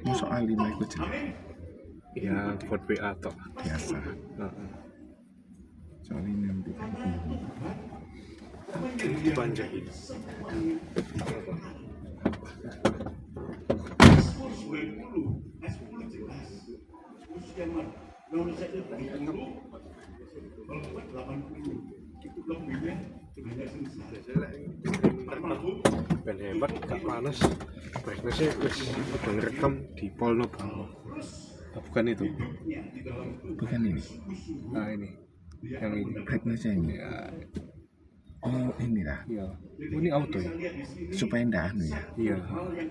Masuk A5 itu jelek. Ya buat WA toh Biasa. Soalnya nanti kan panjangin. Ben hebat gak panas. Brightness-nya wis ngerekam di polno bawah. Bukan itu. bukan ini. Nah ini. Yang ini. Brightness-nya ini. Ya, Oh inilah. iya. Oh, ini auto ya? Supaya ndak anu ya. Iya.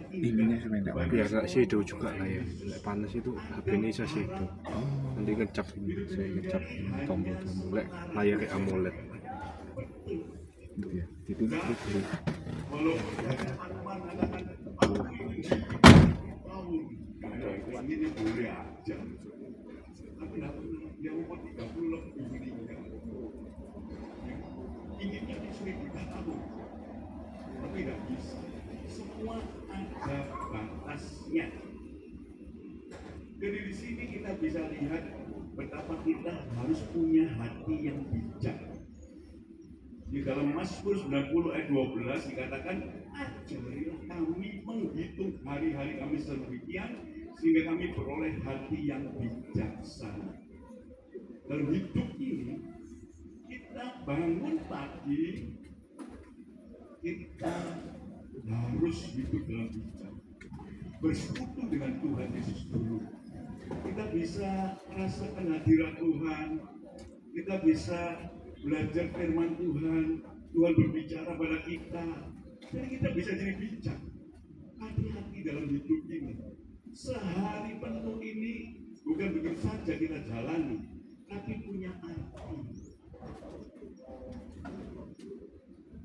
Ininya supaya ndak panas. Biar gak shadow juga lah ya. Lek panas itu HP ini bisa shadow. Nanti ngecap ini, saya ngecap tombol-tombol. Lek layarnya AMOLED. Itu ya. Jadi itu. Tapi nggak bisa. Semua ada batasnya. Jadi di sini kita bisa lihat betapa kita harus punya hati yang bijak. Di dalam Mazmur 90 ayat 12 dikatakan, ajarilah kami menghitung hari-hari kami sedemikian sehingga kami beroleh hati yang bijaksana. Dalam hidup ini kita bangun pagi, kita harus hidup dalam bijak, bersekutu dengan Tuhan Yesus dulu. Kita bisa merasakan hadirat Tuhan, kita bisa belajar firman Tuhan, Tuhan berbicara pada kita, dan kita bisa jadi bijak. Hati-hati dalam hidup ini. Sehari penuh ini bukan begitu saja kita jalani, tapi punya arti.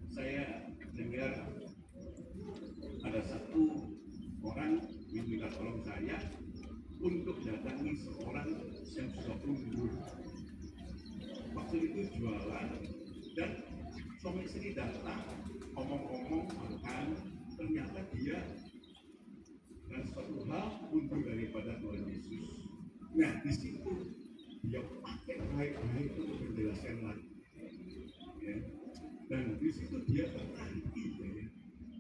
Saya dengar ada satu orang minta tolong saya untuk datangi seorang yang sudah umur. Waktu itu jualan dan suami istri datang, omong-omong makan, ternyata dia dan suatu hal undur daripada Tuhan Yesus. Nah di situ dia pakai baik-baik untuk menjelaskan lagi. Ya. Dan di situ dia tertarik, ya.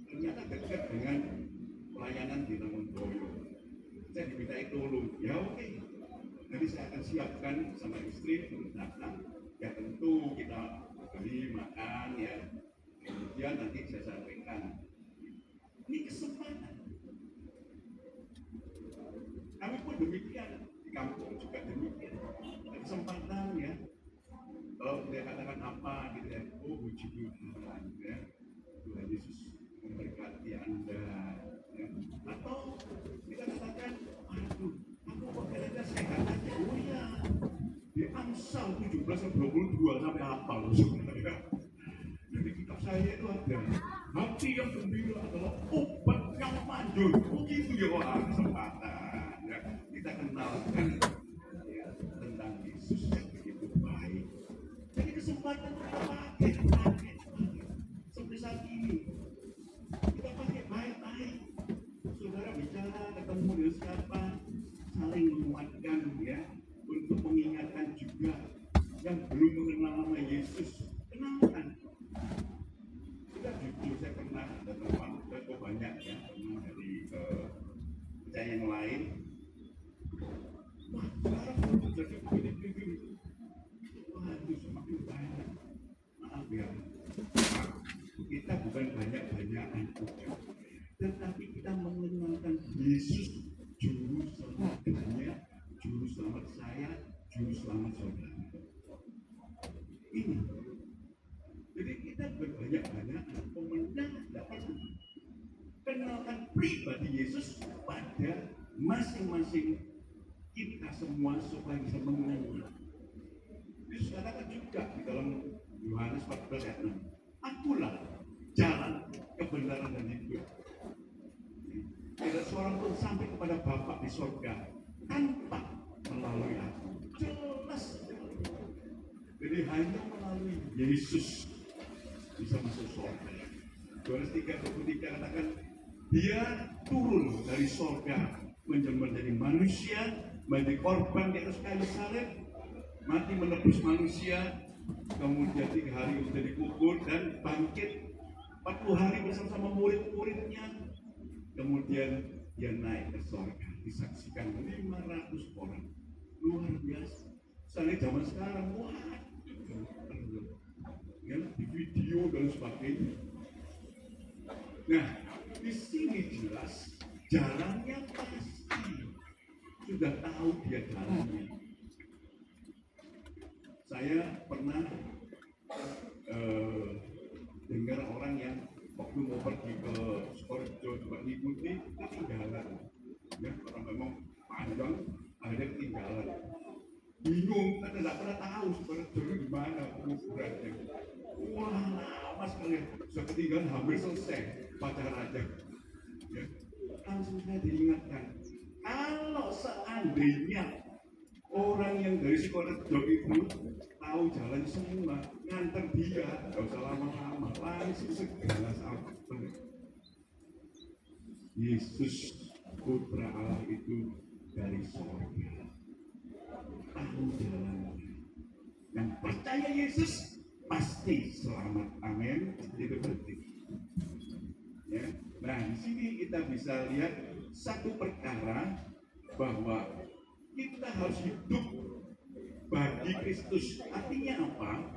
Ternyata dekat dengan pelayanan di Lamondoyo. Saya dimintai tolong, ya oke. Nanti saya akan siapkan sama istri untuk datang. Ya tentu kita beli makan ya. Kemudian nanti saya sampaikan. Ini kesempatan. Kami pun demikian di kampung juga demikian. Kesempatan ya. Kalau dia katakan apa gitu ya, oh puji Tuhan ya, Tuhan Yesus memberkati Anda ya. Atau kita katakan, aduh, aku kok kira-kira sehat aja, oh ya, di Amsal 17:22 sampai apa loh sebenarnya. Jadi kitab saya itu ada, hati yang gembira adalah obat yang manjur, begitu ya orang kesempatan ya. Kita kenalkan ya, tentang Yesus yang begitu baik. Jadi kesempatan kita pakai. Seperti saat ini kita pakai baik-baik. Saudara bicara, ketemu dengan siapa, saling menguatkan ya, untuk mengingatkan juga yang belum mengenal nama Yesus, kenalkan. Kita jujur, saya pernah ada teman, saya banyak ya, teman dari percaya yang lain. Wah, sekarang udah jadi begini-begini. Waduh, semakin banyak. Maaf ya, kita bukan banyak-banyakan juga, tetapi kita mengenalkan Yesus, juru selamatnya, juru selamat saya, juru selamat saudara. Ini. Jadi kita berbanyak-banyakan, pemenang dapat kenalkan pribadi Yesus pada masing-masing kita semua supaya bisa mengenal. Yesus katakan juga di dalam Yohanes 14 ayat 6, akulah jalan, kebenaran dan hidup. Tidak seorang pun sampai kepada Bapa di surga tanpa melalui aku. Jelas. Jadi hanya melalui Yesus bisa masuk surga. Yohanes 3:23 katakan, dia turun dari dari sorga menjelma menjadi manusia, menjadi korban di atas kayu salib, mati menebus manusia, kemudian 3 hari menjadi kubur dan bangkit 40 hari bersama murid-muridnya, kemudian dia naik ke sorga, disaksikan 500 orang, luar biasa. Misalnya zaman sekarang, wah, ya, di video dan sebagainya. Nah, di sini jelas jalannya pasti sudah tahu dia jalannya. Saya pernah dengar orang yang waktu mau pergi ke Sukorejo coba ngikuti ketinggalan, ya, orang memang panjang akhirnya ketinggalan, bingung kan tidak pernah tahu Sukorejo itu di mana ukurannya. Wah, lama sekali, sudah ketinggalan hampir selesai pacar aja, ya. Langsung saya diingatkan, kalau seandainya orang yang dari Sukorejo itu tahu jalan semua, nganter dia, gak usah lama-lama, langsung segala sampai. Yesus Putra Allah itu dari sorga, tahu jalannya, yang percaya Yesus pasti selamat. Amin. Itu penting. Ya. Nah, di sini kita bisa lihat satu perkara bahwa kita harus hidup bagi Kristus. Artinya apa?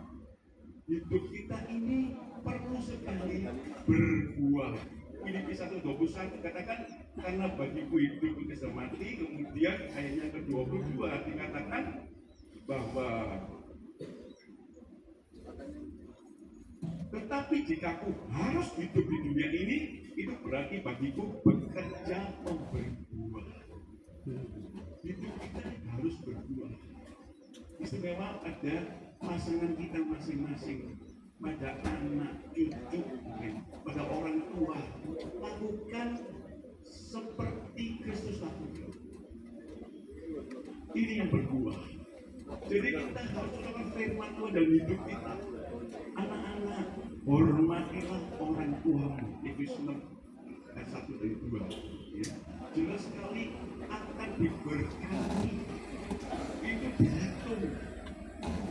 Hidup kita ini perlu sekali berbuah. Filipi 1:21 katakan, karena bagiku hidup itu mati. Kemudian ayatnya ke-22 dikatakan bahwa tetapi jika aku harus hidup di dunia ini, itu berarti bagiku bekerja memberi buah. Hidup kita harus berbuah. Istimewa pada pasangan kita masing-masing, pada anak, cucu, pada orang tua. Lakukan seperti Kristus lakukan. Ini yang berbuah. Jadi kita harus melakukan firman Tuhan dalam hidup kita. Anak-anak, hormatilah orang tuamu. Efesus 6 ayat 1 dan 2. Ya. Jelas sekali akan diberkati. Itu dihitung,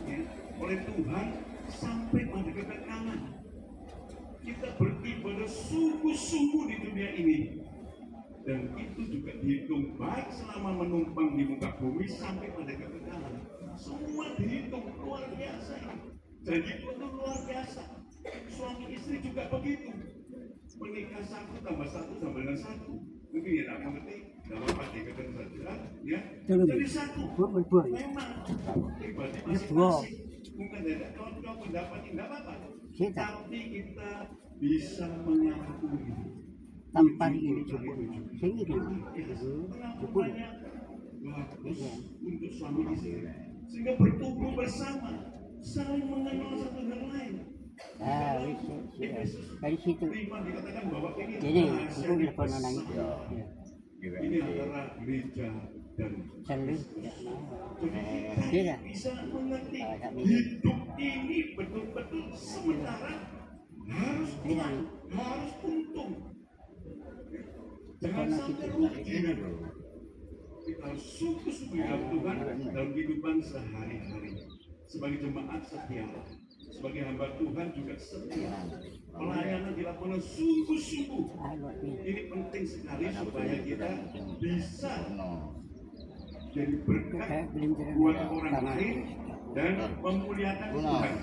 ya, oleh Tuhan sampai pada kekekalan. Kita beribadah sungguh-sungguh di dunia ini, dan itu juga dihitung baik selama menumpang di muka bumi sampai pada kekekalan. Semua dihitung luar biasa. Jadi itu luar biasa. Suami istri juga begitu. Menikah 1 tambah 1 sama dengan 1. Mungkin ya tak mengerti, dalam apa dikatakan saja, ya. Jadi 1. Memang pribadi masing-masing. Bukan ada kalau pendapat tidak apa-apa. Tapi kita bisa mengakui tanpa itu sendiri. pengakuannya bagus untuk suami istri, sehingga bertumbuh bersama, saling mengenal satu sama lain. Dari situ. Dikatakan bahwa ini Jadi itu lepas nangis. ini antara gereja dan Selalu. jadi kita bisa mengerti hidup ini betul-betul sementara, harus kuat, harus untung. Jangan sampai rugi. Kita harus sungguh-sungguh dalam Tuhan dalam kehidupan sehari-hari. Sebagai jemaat setia, sebagai hamba Tuhan juga setia. Pelayanan dilakukan sungguh-sungguh. Ini penting sekali supaya kita bisa jadi berkat buat orang lain dan memuliakan Tuhan.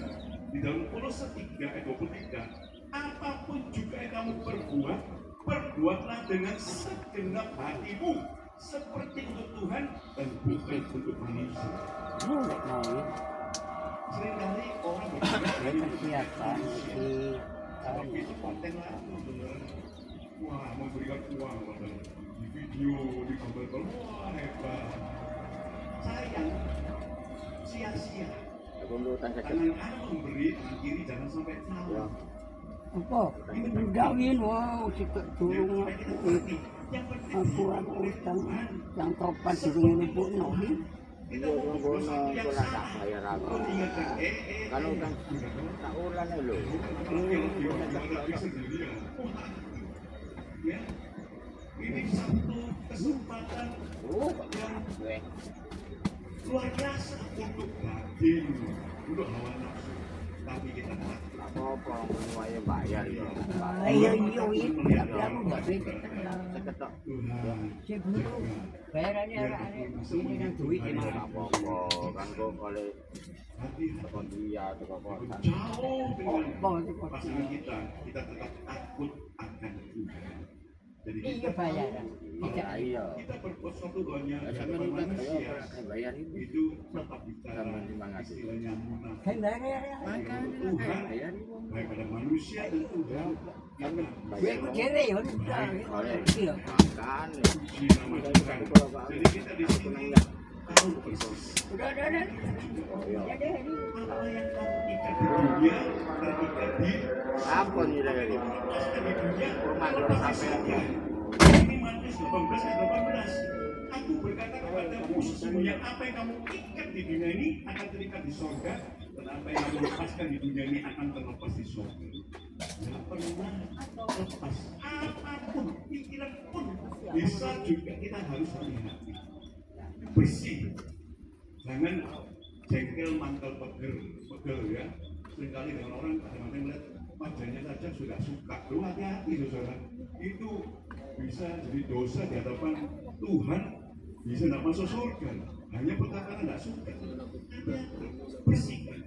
Di dalam Kolose 3 ayat 23, apapun juga yang kamu perbuat, perbuatlah dengan segenap hatimu, seperti untuk Tuhan dan bukan untuk manusia. Seringkali orang Persiapan seperti itu konten lagu, wah, memberikan uang di video, di gambar, wah, hebat. Sayang, sia-sia. Anak-anak memberi, kiri jangan sampai tahu. apa? Gawin wow, sikap turun aku utang yang topan turun luput nabi. Kita mau yang salah. Kalau udah tak ulang dulu. Ya, ini satu kesempatan Oh, yang gue. luar biasa untuk daging, untuk hawa nafsu. Tapi kita tak Apa-apa semuanya bayar ya. Iya iya itu tapi aku nggak bisa tenang. Seketok. Tuhan Sebelum bayarannya ini kan duit ini. Apa-apa kan kok oleh hati tekan dia tekan kota. jauh dengan Oh, itu kok. pasangan kita tetap takut akan Tuhan. Jadi Iya kita bayaran. Tidak. Iya. kita berbuat suatu hanya Ya di sama hadapan juga manusia saya bayar itu. itu tetap bicara Sama 500. istilahnya munafik. Kan bayar. Makanya Tuhan bayar itu. baik pada manusia dan Tuhan Kan kita Gue bayar. ikut kere ya udah. Iya. Makan. puji nama Tuhan. Jadi kita di sini tahu persis Udah. Oh iya. Ya deh ini. apa yang kamu ikat di dunia terikat di Apa nih dari itu? lepaskan di dunia Rumah terlepas di sampai surga. Ini Matius 18 ayat 18. Aku berkata kepadamu sesungguhnya apa yang kamu ikat di dunia ini akan terikat di surga dan apa yang kamu lepaskan di dunia ini akan terlepas di surga. Jangan pernah lepas apapun, pikiran pun bisa juga kita harus hati-hati. Bersih. Jangan jengkel mangkal pegel ya. Seringkali dengan orang kadang-kadang melihat wajahnya saja sudah suka. Lu hati-hati saudara. Itu bisa jadi dosa di hadapan Tuhan. Bisa tidak masuk surga. Hanya perkataan tidak suka. Hati-hati. Bersihkan.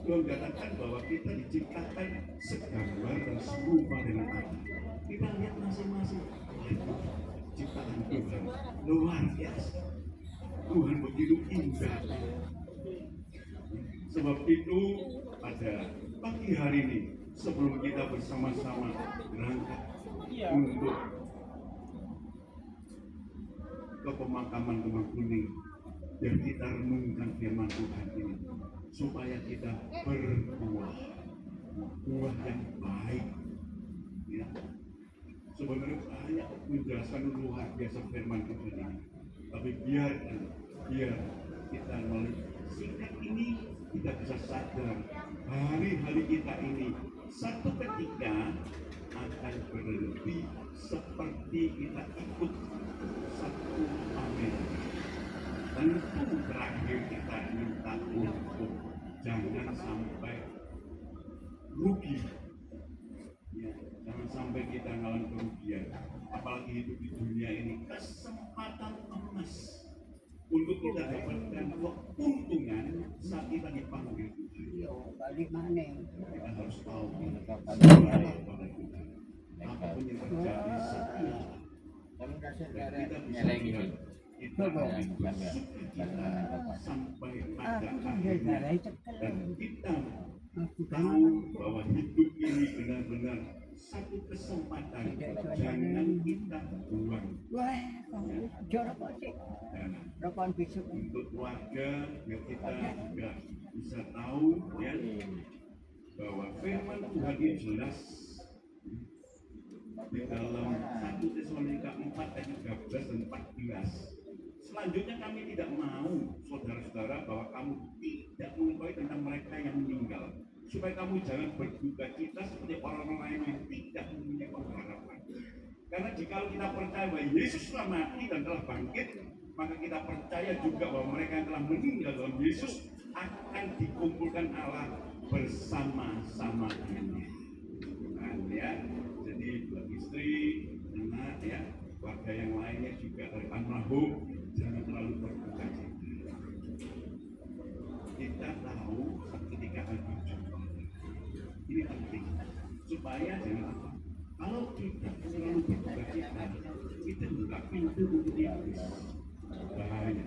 Tuhan katakan bahwa kita diciptakan segambar dan serupa dengan Allah. Kita lihat masing-masing. Ciptaan Tuhan luar biasa. Tuhan begitu indah. Sebab itu pada pagi hari ini sebelum kita bersama-sama berangkat untuk ke pemakaman Kembang Kuning, biar kita renungkan firman Tuhan ini supaya kita berbuah yang baik. Ya. Sebenarnya banyak menjelaskan luar biasa firman Tuhan ini. Tapi biar kita melihat singkat ini kita bisa sadar hari-hari kita ini satu ketika akan berhenti seperti kita ikut satu amin. Tentu terakhir kita minta untuk jangan sampai rugi. Ya, jangan sampai kita ngalamin kerugian. Apalagi hidup di dunia ini kesempatan emas untuk kita dapatkan keuntungan saat kita dipanggil Tuhan. Iya, balik mana? Kita harus tahu Kapan kepada Tuhan. Apapun yang terjadi setia Kami kasih dan kita bisa nyeleng ini. lihat kita bersukacita sampai pada akhirnya dan kita tahu bahwa hidup ini benar-benar satu kesempatan jangan kita buang. Wah, jorok sih. Dan Rokokan besok. untuk keluarga biar kita juga bisa tahu ya bahwa firman Tuhan ini jelas di dalam 1 Tesalonika 4 ayat 13 dan 14. Selanjutnya kami tidak mau saudara-saudara bahwa kamu tidak mengetahui tentang mereka yang meninggal, supaya kamu jangan berduka cita seperti orang-orang lain yang tidak mempunyai pengharapan. Karena jika kita percaya bahwa Yesus telah mati dan telah bangkit, maka kita percaya juga bahwa mereka yang telah meninggal dalam Yesus akan dikumpulkan Allah bersama-sama dengan Tuhan ya. Jadi buat istri, anak ya, keluarga yang lainnya juga dari almarhum jangan terlalu berduka cita. Kita tahu ketika ada jumpa ini penting supaya jangan apa. Kalau kita terlalu berduka cita, kita buka pintu untuk iblis. Bahaya.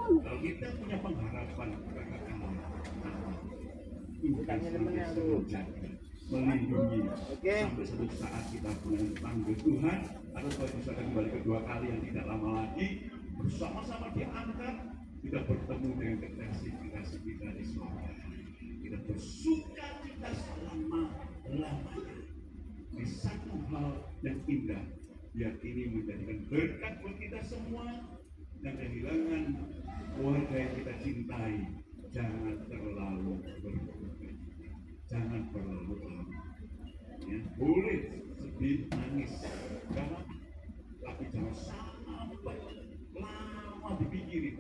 Kalau kita punya pengharapan kepada Allah, Tuhan senantiasa menjaga, melindungi sampai suatu saat kita panggil Tuhan atau kalau bisa kembali kedua kali yang tidak lama lagi bersama-sama diangkat kita bertemu dengan kekasih-kekasih kita di surga. Kita bersuka cita selama-lamanya. Di satu hal yang indah, biar ini menjadikan berkat buat kita semua dan kehilangan keluarga yang kita cintai. Jangan terlalu berduka, jangan terlalu lama. Ya, boleh sedih, nangis, tapi jangan kiri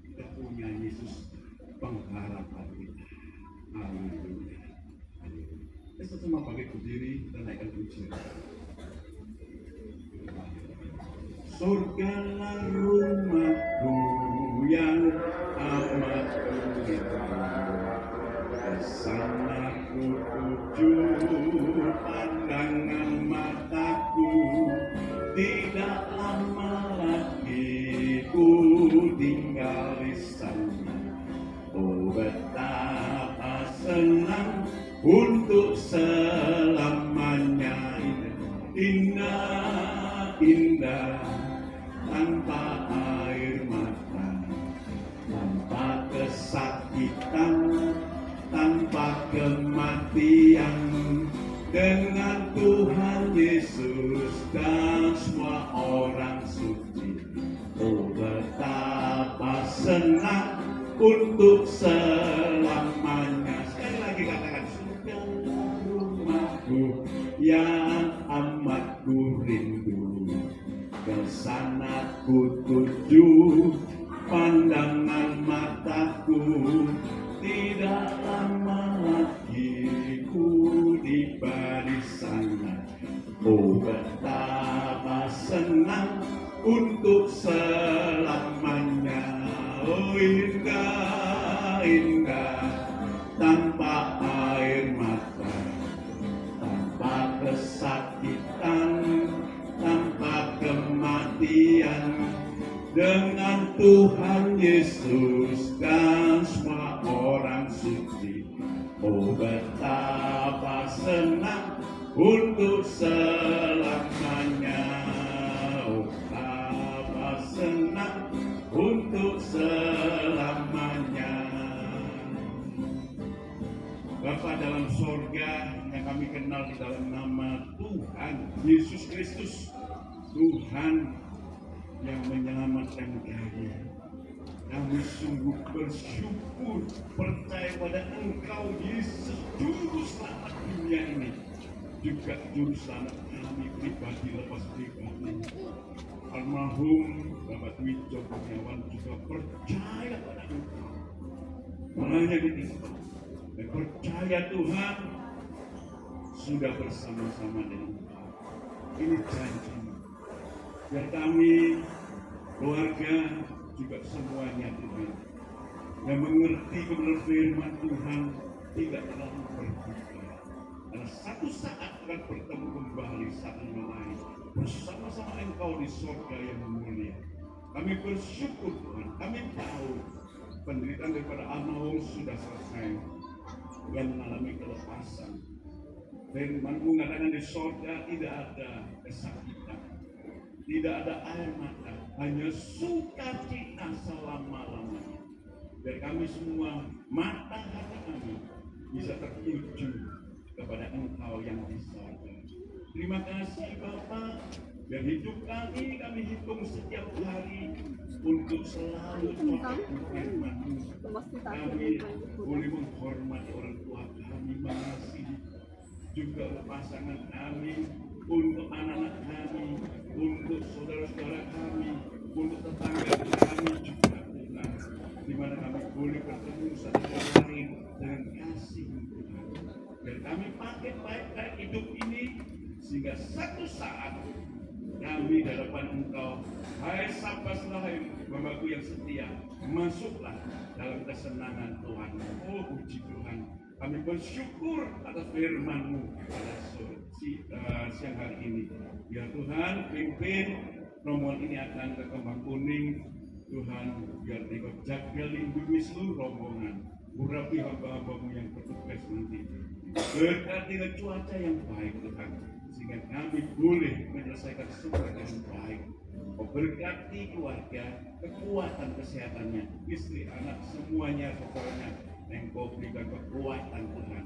kita punya Yesus pengharapan kita. Haleluya. Haleluya. Kita semua bangkit berdiri dan naikkan pujian. Surgalah rumahku yang amat indah, kesana ku tuju pandangan mataku, tidak lama lagi ku tinggal di sana. Oh betapa senang untuk selamanya, indah, indah tanpa air mata, tanpa kesakitan, tanpa kematian, dengan Tuhan Yesus dan semua orang suci. Oh betapa senang untuk selamanya. Sekali lagi katakan, surga rumahku yang amat ku rindu, kesana ku tuju pandangan mataku, tidak lama lagi ku tiba di sana. Oh betapa senang untuk selamanya. Oh indah, indah tanpa air mata, tanpa kesakitan, tanpa kematian, dengan Tuhan Yesus dan semua orang suci. Oh betapa senang untuk selamanya. Oh betapa senang untuk selamanya. Bapa dalam sorga yang kami kenal di dalam nama Tuhan Yesus Kristus, Tuhan yang menyelamatkan kami. Kami sungguh bersyukur, percaya pada Engkau Yesus, Juru Selamat dunia ini, juga Juru Selamat kami pribadi lepas pribadi. Almarhum Bapak Dwi Kurniawan juga percaya pada Engkau. Makanya ini, dan percaya Tuhan sudah bersama-sama dengan Engkau. Ini janji. Biar kami, keluarga, juga semuanya Tuhan, yang mengerti kebenaran firman Tuhan tidak terlalu berduka. Karena satu saat akan bertemu kembali satu lain bersama-sama Engkau di surga yang mulia. Kami bersyukur Tuhan, kami tahu penderitaan daripada almarhum sudah selesai, yang mengalami kelepasan. Firman-Mu mengatakan di surga tidak ada kesakitan, tidak ada air mata, hanya sukacita selama-lamanya. Biar kami semua, mata hati kami bisa tertuju kepada Engkau yang di surga. Terima kasih Bapa, biar hidup kami hitung setiap hari untuk selalu melakukan firman-Mu. Kami boleh menghormati orang tua kami, mengasihi juga pasangan kami, untuk anak-anak kami, untuk saudara-saudara kami, untuk tetangga kami juga Tuhan, di mana kami boleh bertemu satu sama lain dengan kasih Tuhan. Dan kami pakai baik-baik hidup ini sehingga satu saat kami di hadapan Engkau, hai sapaslah Bapakku yang setia, masuklah dalam kesenangan Tuhan. Oh puji Tuhan, kami bersyukur atas firman-Mu pada siang hari ini. Biar Tuhan pimpin rombongan ini akan ke Kembang Kuning. Tuhan biar Engkau jaga lindungi seluruh rombongan, urapi hamba-hamba-Mu yang bertugas nanti. Berkati dengan cuaca yang baik Tuhan, sehingga kami boleh menyelesaikan semua dengan baik. Kau berkati keluarga, kekuatan kesehatannya, istri, anak, semuanya, saudaranya. Engkau berikan kekuatan Tuhan.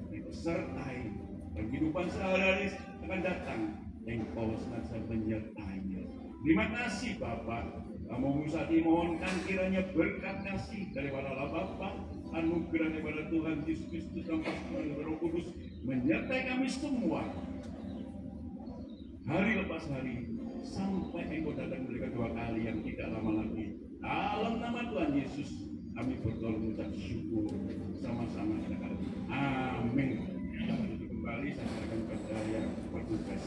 Engkau sertai kehidupan sehari-hari akan datang. Engkau senantiasa menyertainya. Terima kasih Bapa. Kamu saat ini mohonkan kiranya berkat kasih daripada Allah Bapa, anugerah daripada Tuhan Yesus Kristus dan pasukan Roh Kudus menyertai kami semua. Hari lepas hari sampai Engkau datang mereka dua kali yang tidak lama lagi. Dalam nama Tuhan Yesus, kami berdoa mengucap syukur sama-sama katakan amin. Dapat duduk kembali, saya serahkan kepada yang bertugas.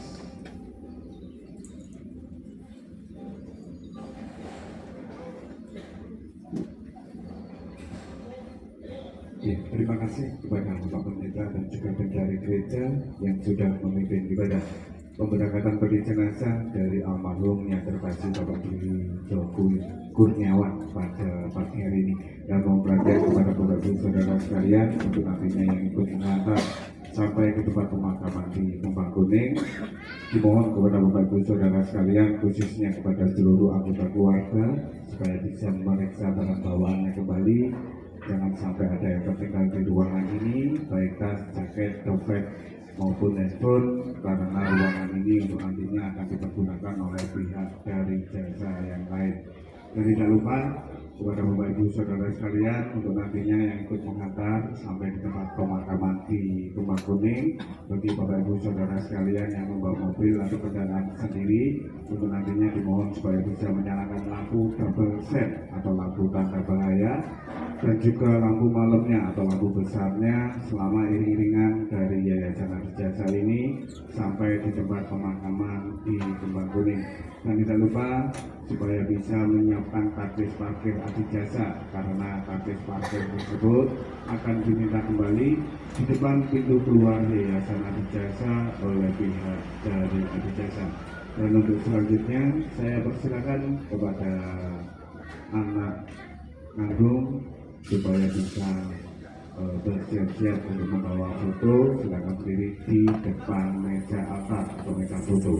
Ya, terima kasih kepada Bapak Pendeta dan juga pencari gereja yang sudah memimpin ibadah pemberangkatan peti jenazah dari almarhum yang terkasih Bapak Dwi Joko Kurniawan pada pagi hari ini, dan memperhatikan kepada Bapak Ibu Saudara sekalian untuk nantinya yang ikut mengantar sampai ke tempat pemakaman di Kembang Kuning. Dimohon kepada Bapak Ibu Saudara sekalian, khususnya kepada seluruh anggota keluarga, supaya bisa memeriksa barang bawaannya kembali. Jangan sampai ada yang tertinggal di ruangan ini, baik tas, jaket, dompet maupun handphone, karena ruangan ini untuk nantinya akan dipergunakan oleh pihak dari jasa yang lain. Dan tidak lupa kepada Bapak Ibu Saudara sekalian untuk nantinya yang ikut mengantar sampai di tempat pemakaman di Kembang Kuning, bagi Bapak Ibu Saudara sekalian yang membawa mobil atau kendaraan sendiri, untuk nantinya dimohon supaya bisa menyalakan lampu double set atau lampu tanda bahaya, dan juga lampu malamnya atau lampu besarnya selama iring-iringan dari Yayasan Adi Jasa ini sampai di tempat pemakaman di Kembang Kuning. Dan tidak lupa supaya bisa menyiapkan karcis parkir Adi Jasa, karena karcis parkir tersebut akan diminta kembali di depan pintu keluar Yayasan Adi Jasa oleh pihak dari Adi Jasa. Dan untuk selanjutnya saya persilakan kepada anak kandung supaya bisa bersiap-siap untuk membawa foto. Silakan berdiri di depan meja altar atau meja foto.